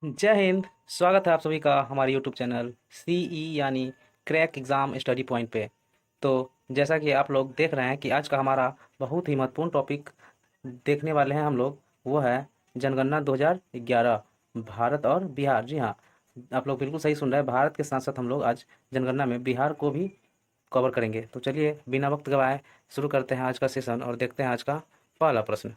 जय हिंद। स्वागत है आप सभी का हमारे यूट्यूब चैनल यानी क्रैक एग्ज़ाम स्टडी पॉइंट पे। तो जैसा कि आप लोग देख रहे हैं कि आज का हमारा बहुत ही महत्वपूर्ण टॉपिक देखने वाले हैं हम लोग, वो है जनगणना 2011 भारत और बिहार। जी हाँ, आप लोग बिल्कुल सही सुन रहे हैं। भारत के साथ साथ हम लोग आज जनगणना में बिहार को भी कवर करेंगे। तो चलिए बिना वक्त गवाए शुरू करते हैं आज का सेशन और देखते हैं आज का पहला प्रश्न।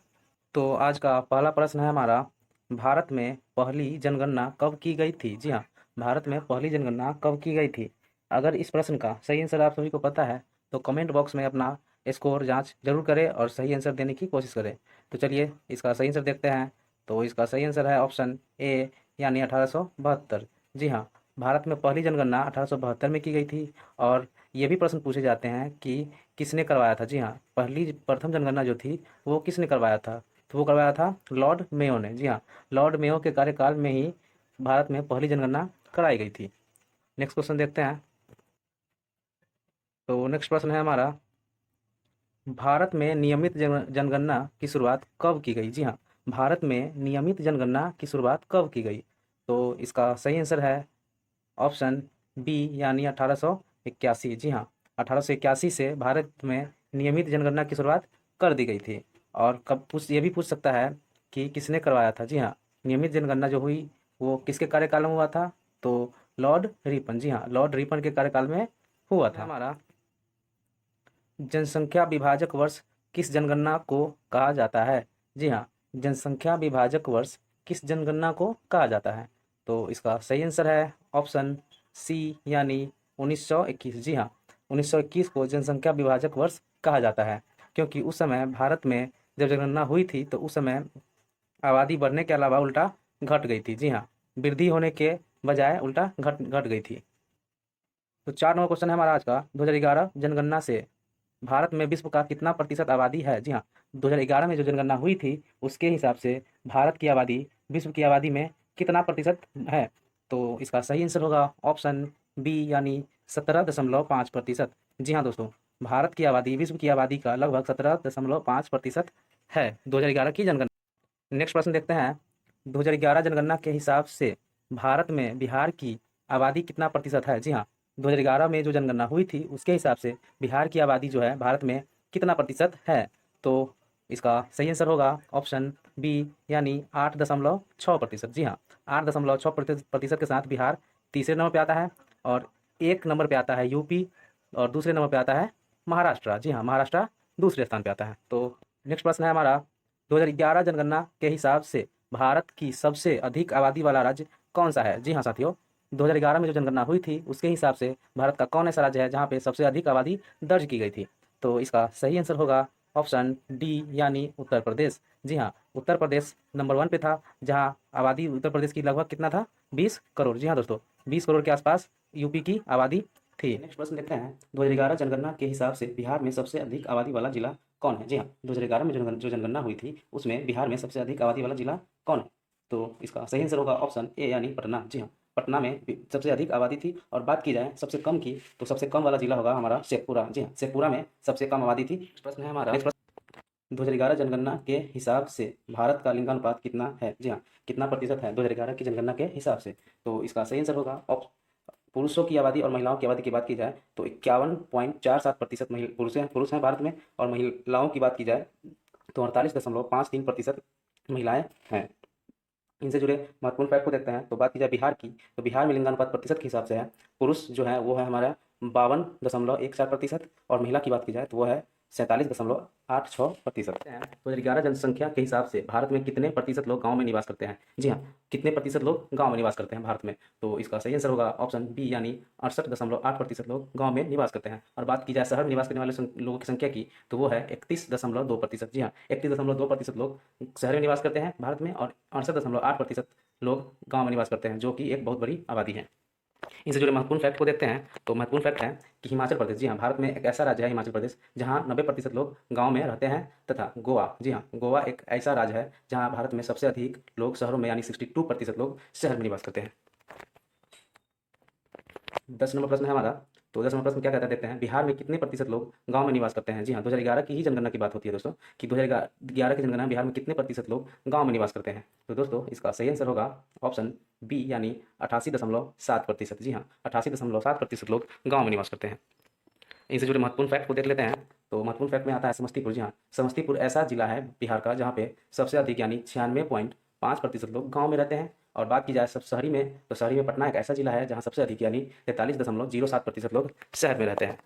तो आज का पहला प्रश्न है हमारा, भारत में पहली जनगणना कब की गई थी? जी हाँ, भारत में पहली जनगणना कब की गई थी? अगर इस प्रश्न का सही आंसर आप सभी को पता है तो कमेंट बॉक्स में अपना स्कोर जांच जरूर करें और सही आंसर देने की कोशिश करें। तो चलिए इसका सही आंसर देखते हैं। तो इसका सही आंसर है ऑप्शन ए यानी 1872। जी हाँ, भारत में पहली जनगणना 1872 में की गई थी। और ये भी प्रश्न पूछे जाते हैं कि किसने करवाया था। जी हाँ, पहली प्रथम जनगणना जो थी वो किसने करवाया था? तो वो करवाया था लॉर्ड मेयो ने। जी हाँ, लॉर्ड मेयो के कार्यकाल में ही भारत में पहली जनगणना कराई गई थी। नेक्स्ट क्वेश्चन देखते हैं। तो नेक्स्ट प्रश्न है हमारा, भारत में नियमित जनगणना की शुरुआत कब की गई? जी हाँ, भारत में नियमित जनगणना की शुरुआत कब की गई? तो इसका सही आंसर है ऑप्शन बी यानी 1881। जी हाँ, 1881 से भारत में नियमित जनगणना की शुरुआत कर दी गई थी। और कब पूछ ये भी पूछ सकता है कि किसने करवाया था। जी हाँ, नियमित जनगणना जो हुई वो किसके कार्यकाल में हुआ था? तो लॉर्ड रिपन। जी हाँ, लॉर्ड रिपन के कार्यकाल में हुआ था। हमारा जनसंख्या विभाजक वर्ष किस जनगणना को कहा जाता है? जी हाँ, जनसंख्या विभाजक वर्ष किस जनगणना को कहा जाता है? तो इसका सही आंसर है ऑप्शन सी यानी 1921। जी हाँ, 1921 को जनसंख्या विभाजक वर्ष कहा जाता है, क्योंकि उस समय भारत में जब जनगणना हुई थी तो उस समय आबादी बढ़ने के अलावा उल्टा घट गई थी। जी हाँ, वृद्धि होने के बजाय उल्टा घट घट गई थी। तो 4 नंबर क्वेश्चन है हमारा आज का, 2011 जनगणना से भारत में विश्व का कितना प्रतिशत आबादी है? जी हाँ, 2011 में जो जनगणना हुई थी उसके हिसाब से भारत की आबादी विश्व की आबादी में कितना प्रतिशत है? तो इसका सही आंसर होगा ऑप्शन बी यानी 17.5%। जी हाँ दोस्तों, भारत की आबादी विश्व की आबादी का लगभग 17.5% है 2011 की जनगणना। नेक्स्ट प्रश्न देखते हैं। 2011 जनगणना के हिसाब से भारत में बिहार की आबादी कितना प्रतिशत है? जी हाँ, 2011 में जो जनगणना हुई थी उसके हिसाब से बिहार की आबादी जो है भारत में कितना प्रतिशत है? तो इसका सही आंसर होगा ऑप्शन बी यानी 8.6%। जी हाँ, 8.6% के साथ बिहार तीसरे नंबर पे आता है। और एक नंबर पे आता है यूपी और दूसरे नंबर पे आता है महाराष्ट्र। जी हाँ, महाराष्ट्र दूसरे स्थान पे आता है। तो नेक्स्ट प्रश्न है हमारा, 2011 जनगणना के हिसाब से भारत की सबसे अधिक आबादी वाला राज्य कौन सा है? जी हाँ साथियों, 2011 में जो जनगणना हुई थी उसके हिसाब से भारत का कौन ऐसा राज्य है जहाँ पे सबसे अधिक आबादी दर्ज की गई थी? तो इसका सही आंसर होगा ऑप्शन डी यानी उत्तर प्रदेश। जी हाँ, उत्तर प्रदेश नंबर 1 पे था, जहाँ आबादी उत्तर प्रदेश की लगभग कितना था? 20 करोड़। जी हाँ दोस्तों, 20 करोड़ के आसपास यूपी की आबादी थी। नेक्स्ट प्रश्न देखते हैं। 2011 जनगणना के हिसाब से बिहार में सबसे अधिक आबादी वाला जिला कौन है? जी हाँ, 2011 में जो जनगणना हुई थी उसमें बिहार में सबसे अधिक आबादी वाला जिला कौन है? तो इसका सही आंसर होगा ऑप्शन ए यानी पटना। जी हाँ, पटना में सबसे अधिक आबादी थी। और बात की जाए सबसे कम की, तो सबसे कम वाला जिला होगा हमारा शेखपुरा। जी हाँ, शेखपुरा में सबसे कम आबादी थी। नेक्स्ट प्रश्न है हमारा, 2011 जनगणना के हिसाब से भारत का लिंगानुपात कितना है? जी हाँ, कितना प्रतिशत है 2011 की जनगणना के हिसाब से? तो इसका सही आंसर होगा पुरुषों की आबादी और महिलाओं की आबादी की बात की जाए तो 51.47% पुरुष हैं भारत में। और महिलाओं की बात की जाए तो 48.53% महिलाएं हैं। इनसे जुड़े महत्वपूर्ण फैक्ट को देखते हैं। तो बात की जाए बिहार की, तो बिहार में लिंगानुपात प्रतिशत के हिसाब से है, पुरुष जो है वो है हमारा 52.14%। और महिला की बात की जाए तो वो है 47.86%। 2011 जनसंख्या के हिसाब से भारत में कितने प्रतिशत लोग गांव में निवास करते हैं? जी हाँ, कितने प्रतिशत लोग गांव में निवास करते हैं भारत में? तो इसका सही आंसर होगा ऑप्शन बी यानी 68.8% लोग गांव में निवास करते हैं। और बात की जाए शहर में निवास करने वाले लोगों की संख्या की, तो वो है 31.2%। जी हाँ, 31.2% लोग शहर में निवास करते हैं भारत में और 68.8% लोग गांव में निवास करते हैं, जो कि एक बहुत बड़ी आबादी है। इनसे जुड़े महत्वपूर्ण फैक्ट को देखते हैं। तो महत्वपूर्ण फैक्ट है कि हिमाचल प्रदेश, जी हाँ, भारत में एक ऐसा राज्य है हिमाचल प्रदेश जहाँ 90% लोग गांव में रहते हैं। तथा गोवा, जी हाँ, गोवा एक ऐसा राज्य है जहाँ भारत में सबसे अधिक लोग शहरों में यानी 62% लोग शहर में निवास करते हैं। 10 नंबर प्रश्न है हमारा, तो 10वां प्रश्न क्या कहता है देखते हैं, बिहार में कितने प्रतिशत लोग गांव में निवास करते हैं। जी हाँ, 2011 की ही जनगणना की बात होती है दोस्तों, कि 2011 की जनगणना में बिहार में कितने प्रतिशत लोग गांव में निवास करते हैं। तो दोस्तों इसका सही आंसर होगा ऑप्शन बी, यानी 88.7%। जी हाँ, 88.7% लोग गाँव में निवास करते हैं। इनसे जुड़े महत्वपूर्ण फैक्ट को देख लेते हैं। तो महत्वपूर्ण फैक्ट में आता है समस्तीपुर। जी हाँ, समस्तीपुर ऐसा जिला है बिहार का जहाँ पे सबसे अधिक यानी 96.5% लोग गाँव में रहते हैं। और बात की जाए सब शहरी में, तो शहरी में पटना एक ऐसा जिला है जहाँ सबसे अधिक यानी 43.07% लोग शहर में रहते हैं।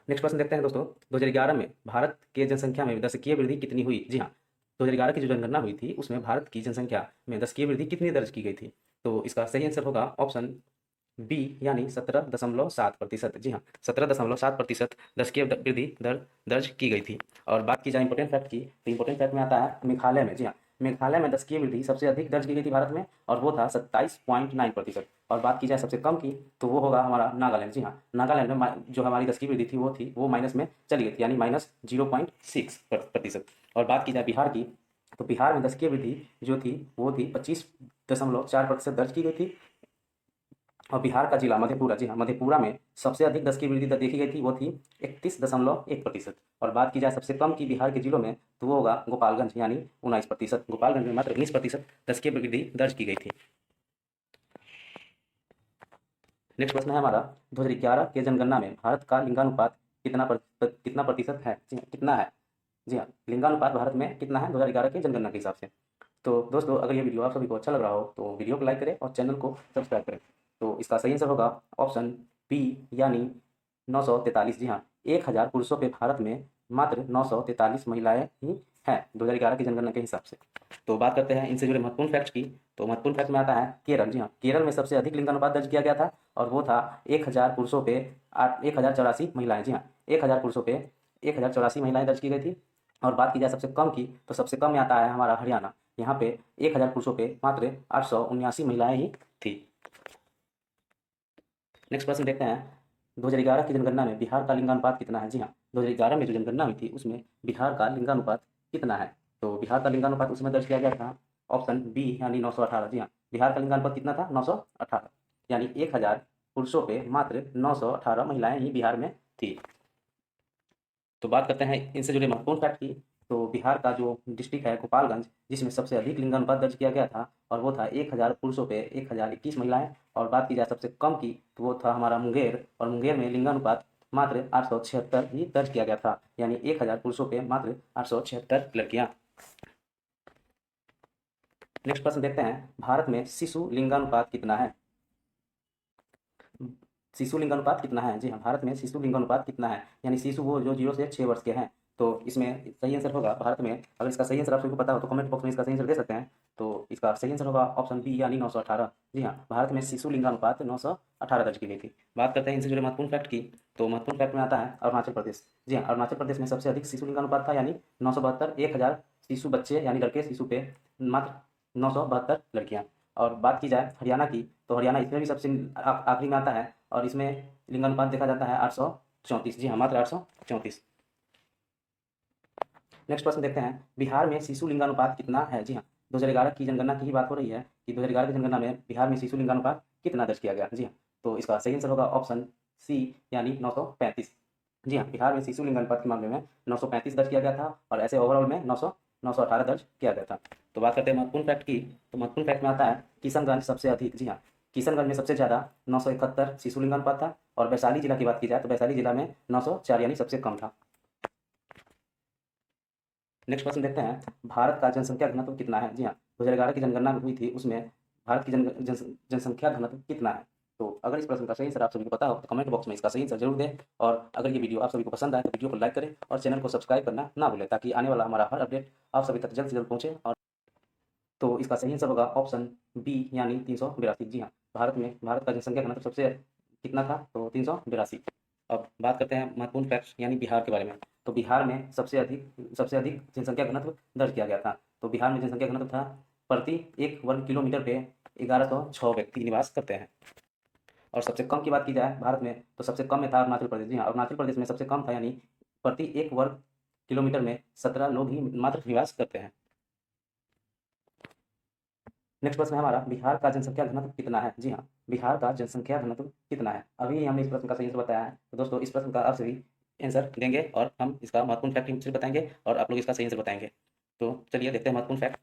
नेक्स्ट प्रश्न देखते हैं दोस्तों, 2011 में भारत के जनसंख्या में दशकीय वृद्धि कितनी हुई। जी हाँ, 2011 की जो जनगणना हुई थी उसमें भारत की जनसंख्या में दशकीय वृद्धि कितनी दर्ज की गई थी। तो इसका सही आंसर होगा ऑप्शन बी, यानी 17.7%। जी हाँ, 17.7% दशकीय वृद्धि दर दर्ज की गई थी। और बात की जाए इंपॉर्टेंट फैक्ट की, तो इंपॉर्टेंट फैक्ट में आता है मेघालय में। जी हाँ, मेघालय में दशकीय वृद्धि सबसे अधिक दर्ज की गई थी भारत में, और वो था 27.9%। और बात की जाए सबसे कम की, तो वो होगा हमारा नागालैंड। जी हाँ, नागालैंड में जो हमारी दशकीय वृद्धि थी वो माइनस में चली गई थी, यानी -0.6%। और बात की जाए बिहार की, तो बिहार में दशकीय वृद्धि जो थी वो थी 25.4% दर्ज की गई थी। और बिहार का जिला मधेपुरा, जी हाँ, मधेपुरा में सबसे अधिक दशकीय वृद्धि दर देखी गई थी, वो थी 31.1%। और बात की जाए सबसे कम की बिहार के जिलों में, तो वो होगा गोपालगंज, यानी 19%। गोपालगंज में मात्र 19% दशकीय वृद्धि दर्ज की गई थी। नेक्स्ट प्रश्न है हमारा, 2011 के जनगणना में भारत का लिंगानुपात कितना प्रतिशत है। जी हाँ, कितना है। जी हाँ, लिंगानुपात भारत में कितना है 2011 की जनगणना के हिसाब से। तो दोस्तों अगर ये वीडियो आप सभी को अच्छा लग रहा हो तो वीडियो को लाइक करें और चैनल को सब्सक्राइब करें। तो इसका सही आंसर होगा ऑप्शन बी, यानी 943। जी हाँ, 1000 पुरुषों पे भारत में मात्र 943 महिलाएं ही हैं 2011 की जनगणना के हिसाब से। तो बात करते हैं इनसे जुड़े महत्वपूर्ण फैक्ट्स की। तो महत्वपूर्ण फैक्ट में आता है केरल। जी हाँ, केरल में सबसे अधिक लिंगानुपात दर्ज किया गया था, और वो था 1000 पुरुषों पे 1084 महिलाएं। जी हाँ, 1000 पुरुषों पे 1084 महिलाएं दर्ज की गई थी। और बात की जाए सबसे कम की, तो सबसे कम में आता है हमारा हरियाणा। यहाँ पे 1000 पुरुषों पे मात्र 879 महिलाएं ही थी। नेक्स्ट प्रश्न देखते हैं, 2011 की जनगणना में बिहार का लिंगानुपात कितना है। जी हाँ, 2011 में जो जनगणना हुई थी उसमें बिहार का लिंगानुपात कितना है। तो बिहार का लिंगानुपात उसमें दर्ज किया गया था ऑप्शन बी, यानी 918। जी हाँ, बिहार का लिंगानुपात कितना था 918, यानी 1000 पुरुषों पे मात्र 918 महिलाएं ही बिहार में थी। तो बात करते हैं इनसे जुड़े महत्वपूर्ण फैक्ट की। तो बिहार का जो डिस्ट्रिक्ट है गोपालगंज, जिसमें सबसे अधिक लिंगानुपात दर्ज किया गया था, और वो था 1000 पुरुषों पे 1021 महिलाएं। और बात की जाए सबसे कम की, तो वो था हमारा मुंगेर, और मुंगेर में लिंगानुपात मात्र 876 ही दर्ज किया गया था, यानी 1000 पुरुषों पे मात्र 876 लड़कियां। नेक्स्ट प्रश्न देखते हैं, भारत में शिशु लिंगानुपात कितना है। शिशु लिंगानुपात कितना है। जी हाँ, भारत में शिशु लिंगानुपात कितना है, यानी शिशु वो जो 0 से 6 वर्ष के हैं। तो इसमें सही आंसर होगा भारत में, अगर इसका सही आंसर आप सभी को पता हो तो कमेंट बॉक्स में इसका सही आंसर दे सकते हैं। तो इसका सही आंसर होगा ऑप्शन बी, यानी 918। जी हाँ, भारत में शिशु लिंगानुपात 918 दर्ज की गई थी। बात करते हैं इनसे जुड़े महत्वपूर्ण फैक्ट की। तो महत्वपूर्ण फैक्ट में आता है अरुणाचल प्रदेश। जी हाँ, अरुणाचल प्रदेश में सबसे अधिक शिशु लिंगानुपात था, यानी 972। 1000 शिशु बच्चे यानी लड़के शिशु पे मात्र 972 लड़कियाँ। और बात की जाए हरियाणा की, तो हरियाणा इसमें भी सबसे आखिरी में आता है, और इसमें लिंगानुपात देखा जाता है 834। जी हाँ, मात्र 834। नेक्स्ट प्रश्न देखते हैं, बिहार में शिशु लिंगानुपात कितना है। जी हाँ, 2011 की जनगणना की ही बात हो रही है कि 2011 की जनगणना में बिहार में शिशु लिंगानुपात कितना दर्ज किया गया। जी हाँ, तो इसका सही आंसर होगा ऑप्शन सी, यानी 935। जी हाँ, बिहार में शिशु लिंगानुपात के मामले में 935 दर्ज किया गया था, और ऐसे ओवरऑल में 918 दर्ज किया गया था। तो बात करते हैं महत्वपूर्ण फैक्ट की। तो महत्वपूर्ण फैक्ट में आता है किशनगंज सबसे अधिक। जी हाँ, किशनगंज में सबसे ज़्यादा 971 शिशु लिंगानुपात था। और वैशाली जिला की बात की जाए तो वैशाली जिला में 904, यानी सबसे कम था। नेक्स्ट प्रश्न देखते हैं, भारत का जनसंख्या घनत्व कितना है। जी हाँ, 2011 की जनगणना हुई थी उसमें भारत की जनसंख्या घनत्व कितना है। तो अगर इस प्रश्न का सही आंसर आप सभी को पता हो तो कमेंट बॉक्स में इसका सही आंसर जरूर दें। और अगर ये वीडियो आप सभी को पसंद आए तो वीडियो को लाइक करें और चैनल को सब्सक्राइब करना ना भूलें, ताकि आने वाला हमारा हर अपडेट आप सभी तक जल्द से जल्द पहुँचे। और तो इसका सही आंसर होगा ऑप्शन बी, यानी 382। जी हाँ, भारत का जनसंख्या घनत्व सबसे कितना था, तो 382। अब बात करते हैं महत्वपूर्ण फैक्ट्स यानी बिहार के बारे में। तो बिहार में सबसे अधिक जनसंख्या घनत्व दर्ज किया गया था। तो बिहार में जनसंख्या घनत्व था प्रति 1 वर्ग किलोमीटर पे 1106 व्यक्ति निवास करते हैं। और सबसे कम की बात की जाए भारत में, तो सबसे कम में था अरुणाचल प्रदेश। जी हाँ, अरुणाचल प्रदेश में सबसे कम था, यानी प्रति 1 वर्ग किलोमीटर में 17 लोग ही मात्र निवास करते हैं। नेक्स्ट प्रश्न है हमारा, बिहार का जनसंख्या घनत्व कितना है? जी हाँ, बिहार का जनसंख्या घनत्व कितना है? अभी हमने इस प्रश्न का सही आंसर बताया है। तो दोस्तों, इस प्रश्न का आप सभी आंसर देंगे और हम इसका महत्वपूर्ण फैक्ट बताएंगे और आप लोग इसका सही आंसर बताएंगे। तो चलिए देखते हैं महत्वपूर्ण फैक्ट।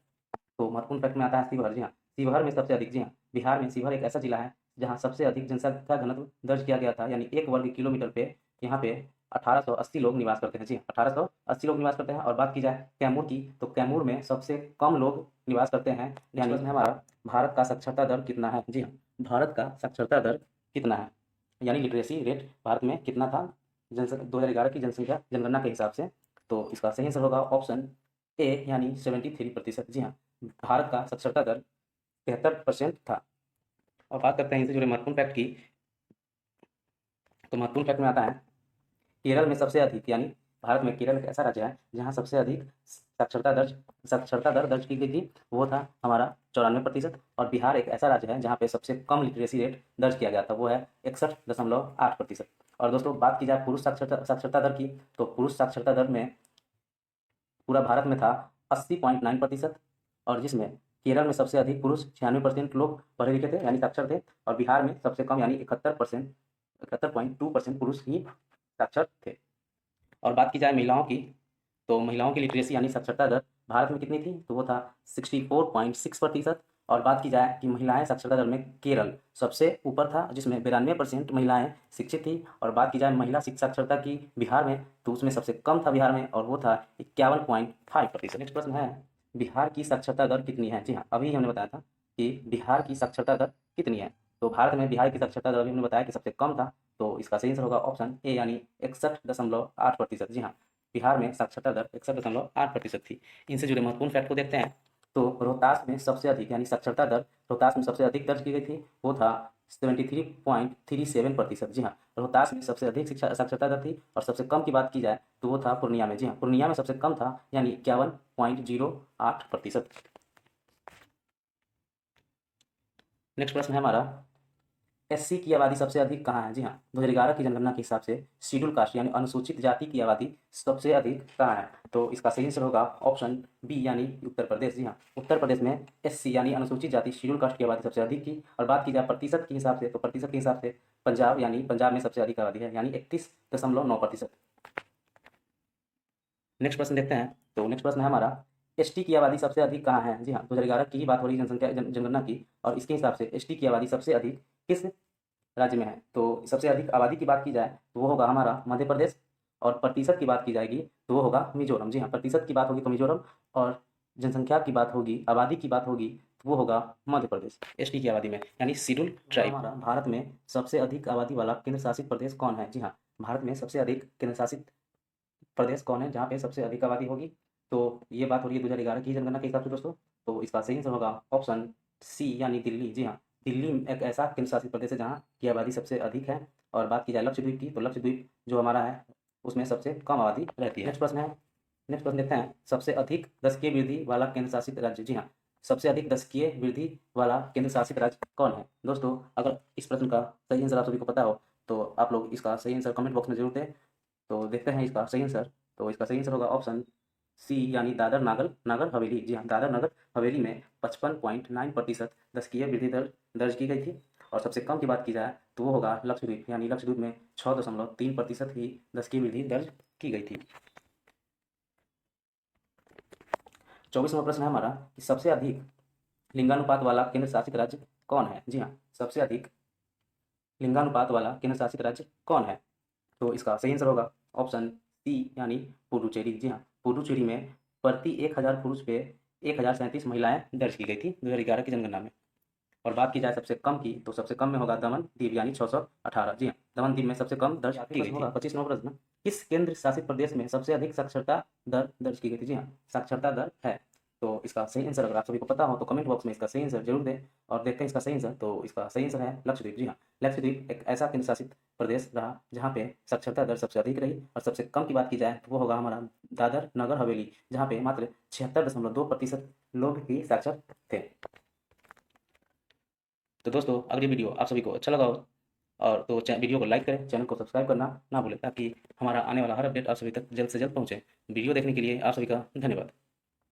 तो महत्वपूर्ण फैक्ट में आता है शिवहर। जी हाँ, शिवहर में सबसे अधिक, जी हाँ, बिहार में शिवहर एक ऐसा जिला है जहाँ सबसे अधिक जनसंख्या घनत्व दर्ज किया गया था, यानी 1 वर्ग किलोमीटर पे यहाँ पे 1880 लोग निवास करते हैं। जी हाँ, 1880 लोग निवास करते हैं। और बात की जाए कैमूर की, तो कैमूर में सबसे कम लोग निवास करते हैं। यानी हमारा, भारत का साक्षरता दर कितना है? जी हाँ, भारत का साक्षरता दर कितना है, यानी लिटरेसी रेट भारत में कितना था 2011 की जनसंख्या जनगणना के हिसाब से? तो इसका सही आंसर होगा ऑप्शन ए, यानी 73%। जी हाँ, भारत का साक्षरता दर 73% था। अब बात करते हैं इनसे जुड़े महत्वपूर्ण फैक्ट की। तो महत्वपूर्ण फैक्ट में आता है, केरल में सबसे अधिक, यानी भारत में केरल एक ऐसा राज्य है जहाँ सबसे अधिक साक्षरता दर दर्ज की गई थी, वो था हमारा 94%। और बिहार एक ऐसा राज्य है जहाँ पे सबसे कम लिटरेसी रेट दर्ज किया गया था, वो है 61.8%। और दोस्तों, बात की जाए पुरुष साक्षरता दर की, तो पुरुष साक्षरता दर में पूरा भारत में था 80.9%। और जिसमें केरल में सबसे अधिक पुरुष 96% लोग पढ़े लिखे थे, यानी साक्षर थे। और बिहार में सबसे कम, यानी 71.2% पुरुष ही साक्षर थे। और बात की जाए महिलाओं की, तो महिलाओं की लिटरेसी यानी साक्षरता दर भारत में कितनी थी? तो वो था 64.6%। और बात की जाए कि महिलाएं साक्षरता दर में, केरल सबसे ऊपर था जिसमें 92% महिलाएं शिक्षित थी। और बात की जाए महिला शिक्षा साक्षरता की बिहार में, तो उसमें सबसे कम था बिहार में, और वो था 51.5%। नेक्स्ट प्रश्न है, बिहार की साक्षरता दर कितनी है? जी हाँ, अभी हमने बताया था कि बिहार की साक्षरता दर कितनी है। तो भारत में बिहार की साक्षरता दर अभी हमने बताया कि सबसे कम था। तो इसका सही आंसर होगा ऑप्शन ए, यानी 61.8%। जी हाँ, बिहार में साक्षरता दर 61.8% थी। इनसे जुड़े महत्वपूर्ण फैक्ट को देखते हैं। तो रोहतास में सबसे अधिक, यानी साक्षरता दर रोहतास में सबसे अधिक दर्ज की गई थी, वो था 73.37%। जी हाँ, रोहतास में सबसे अधिक शिक्षा साक्षरता दर थी। और सबसे कम की बात की जाए तो वो था पूर्णिया में। जी हाँ, पूर्णिया में सबसे कम था, यानी 51.08%। नेक्स्ट प्रश्न है हमारा, एससी की आबादी सबसे अधिक कहाँ है? जी हाँ, 2011 की जनगणना के हिसाब से शेड्यूल कास्ट यानी अनुसूचित जाति की आबादी सबसे अधिक कहाँ है? तो इसका सही आंसर होगा ऑप्शन बी, यानी उत्तर प्रदेश। जी हाँ, उत्तर प्रदेश में एससी यानी अनुसूचित जाति शेड्यूल कास्ट की आबादी सबसे अधिक थी। और बात की जाए प्रतिशत के हिसाब से, तो प्रतिशत के हिसाब से पंजाब, यानी पंजाब में सबसे अधिक आबादी है, यानी 31.9%। नेक्स्ट प्रश्न देखते हैं। तो नेक्स्ट प्रश्न है हमारा, एसटी की आबादी सबसे अधिक कहाँ है? जी हाँ, 2011 की ही बात हो रही है जनसंख्या जनगणना की, और इसके हिसाब से एसटी की आबादी सबसे अधिक किस राज्य में है? तो सबसे अधिक आबादी की बात की जाए तो वो होगा हमारा मध्य प्रदेश। और प्रतिशत की बात की जाएगी तो वो होगा मिजोरम। जी हाँ, प्रतिशत की बात होगी तो मिजोरम, और जनसंख्या की बात होगी, आबादी की बात होगी तो वो होगा मध्य प्रदेश एसटी की आबादी में, यानी शेड्यूल ट्राइब। हमारा भारत में सबसे अधिक आबादी वाला केंद्र शासित प्रदेश कौन है? जी हाँ, भारत में सबसे अधिक केंद्र शासित प्रदेश कौन है जहाँ पे सबसे अधिक आबादी होगी? तो ये बात हो रही है 2011 की जनगणना के हिसाब से दोस्तों। तो इसका सही आंसर होगा ऑप्शन सी, यानी दिल्ली। जी हाँ, दिल्ली एक ऐसा केंद्र शासित प्रदेश है जहाँ की आबादी सबसे अधिक है। और बात की जाए लक्षद्वीप की, तो लक्षद्वीप जो हमारा है उसमें सबसे कम आबादी रहती है। नेक्स्ट प्रश्न है, नेक्स्ट प्रश्न देखते हैं, सबसे अधिक दशकीय वृद्धि वाला केंद्र शासित राज्य। जी हाँ, सबसे अधिक दशकीय वृद्धि वाला केंद्र शासित राज्य कौन है? दोस्तों, अगर इस प्रश्न का सही आंसर आप सभी को पता हो तो आप लोग इसका सही आंसर कमेंट बॉक्स में जरूर दें। तो देखते हैं इसका सही आंसर। तो इसका सही आंसर होगा ऑप्शन सी, यानी दादर नागर नगर हवेली। जी हाँ, दादर नगर हवेली में 55.9% दशकीय वृद्धि दर दर्ज की गई थी। और सबसे कम की बात की जाए तो वो होगा लक्षद्वीप, यानी लक्षद्वीप में 6.3% ही दशकीय वृद्धि दर्ज की गई थी। 24वां प्रश्न है हमारा कि सबसे अधिक लिंगानुपात वाला केंद्र शासित राज्य कौन है? जी हाँ, सबसे अधिक लिंगानुपात वाला केंद्र शासित राज्य कौन है? तो इसका सही आंसर होगा ऑप्शन सी, यानी पुडुचेरी। जी हाँ, पुडुचेरी में प्रति 1000 पुरुष पे 1037 महिलाएं दर्ज की गई थी 2011 की जनगणना में। और बात की जाए सबसे कम की, तो सबसे कम में होगा दमन द्वीप, यानी 618। जी हाँ, दमन द्वीप में सबसे कम दर्ज की गई थी। 25वां प्रश्न, किस केंद्र शासित प्रदेश में सबसे अधिक साक्षरता दर दर्ज की गई थी? जी हाँ, साक्षरता दर है। तो इसका सही आंसर अगर आप सभी को पता हो तो कमेंट बॉक्स में इसका सही आंसर जरूर दें। और देखते हैं इसका सही आंसर। तो इसका सही आंसर है लक्षद्वीप। जी हाँ, लक्षद्वीप एक ऐसा केंद्र शासित प्रदेश रहा जहाँ पे साक्षरता दर सबसे अधिक रही। और सबसे कम की बात की जाए तो वो होगा हमारा दादर नगर हवेली, जहाँ पे मात्र 76.2% लोग ही साक्षर थे। तो दोस्तों, अगली वीडियो आप सभी को अच्छा लगा हो और तो वीडियो को लाइक करें, चैनल को सब्सक्राइब करना ना भूलें, ताकि हमारा आने वाला हर अपडेट आप सभी तक जल्द से जल्द पहुँचे। वीडियो देखने के लिए आप सभी का धन्यवाद।